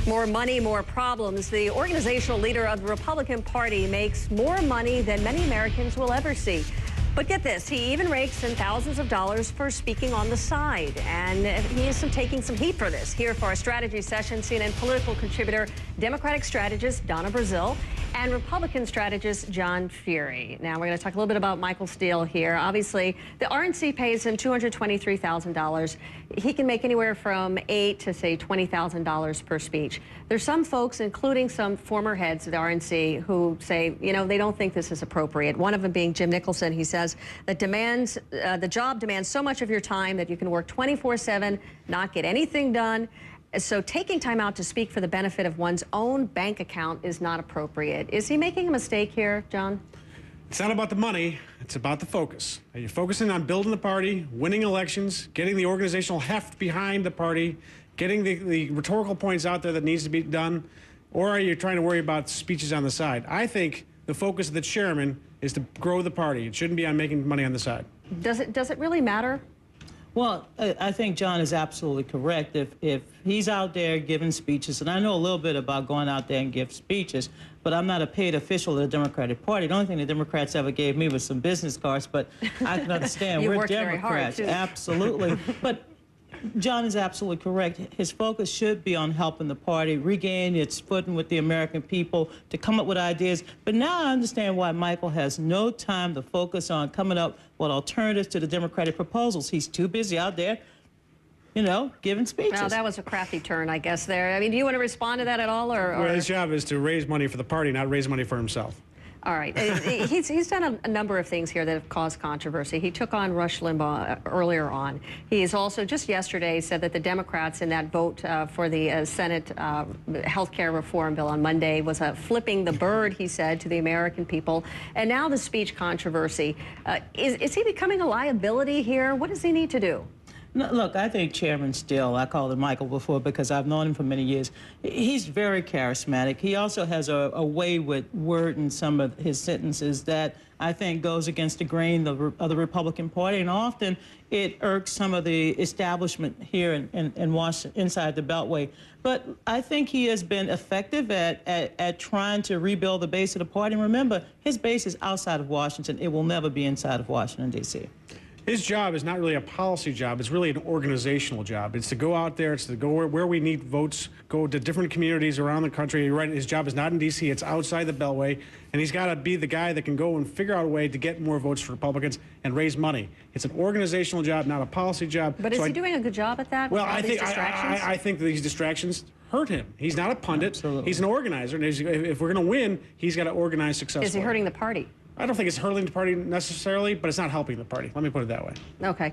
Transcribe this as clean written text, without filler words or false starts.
More money, more problems. The organizational leader of the Republican Party makes more money than many Americans will ever see. But get this, he even rakes in thousands of dollars for speaking on the side. And he is taking some heat for this. Here for our strategy session, CNN political contributor, Democratic strategist Donna Brazil, and Republican strategist John Fury. Now, we're going to talk a little bit about Michael Steele here. Obviously, the RNC pays him $223,000. He can make anywhere from $8,000 to, say, $20,000 per speech. There's some folks, including some former heads of the RNC, who say, you know, they don't think this is appropriate. One of them being Jim Nicholson. He says that the job demands so much of your time that you can work 24/7, not get anything done. So taking time out to speak for the benefit of one's own bank account is not appropriate. Is he making a mistake here, John? It's not about the money, it's about the focus. Are you focusing on building the party, winning elections, getting the organizational heft behind the party, getting the rhetorical points out there that needs to be done, or are you trying to worry about speeches on the side? I think the focus of the chairman is to grow the party. It shouldn't be on making money on the side. Does it really matter? Well, I think John is absolutely correct. If he's out there giving speeches, and I know a little bit about going out there and give speeches, but I'm not a paid official of the Democratic Party. The only thing the Democrats ever gave me was some business cards, but I can understand You we're worked very hard, Democrats, too. absolutely. But John is absolutely correct. His focus should be on helping the party regain its footing with the American people, to come up with ideas. But now I understand why Michael has no time to focus on coming up with alternatives to the Democratic proposals. He's too busy out there, you know, giving speeches. Well, that was a crafty turn, I guess, there. I mean, do you want to respond to that at all? Or... Well, his job is to raise money for the party, not raise money for himself. All right. He's done a number of things here that have caused controversy. He took on Rush Limbaugh earlier on. He's also just yesterday said that the Democrats in that vote for the Senate health care reform bill on Monday was flipping the bird, he said, to the American people. And now the speech controversy. Is he becoming a liability here? What does he need to do? No, look, I think Chairman Steele, I called him Michael before because I've known him for many years, he's very charismatic. He also has a way with wording some of his sentences that I think goes against the grain of the Republican Party, and often it irks some of the establishment here in Washington, inside the Beltway. But I think he has been effective at trying to rebuild the base of the party. And remember, his base is outside of Washington. It will never be inside of Washington, D.C. His job is not really a policy job. It's really an organizational job. It's to go out there. It's to go where we need votes, go to different communities around the country. You're right, his job is not in D.C. It's outside the Beltway. And he's got to be the guy that can go and figure out a way to get more votes for Republicans and raise money. It's an organizational job, not a policy job. But is he doing a good job at that? Well, I think these distractions hurt him. He's not a pundit. Absolutely. He's an organizer. And if we're going to win, he's got to organize successfully. Is he hurting the party? I don't think it's hurting the party necessarily, but it's not helping the party. Let me put it that way. Okay.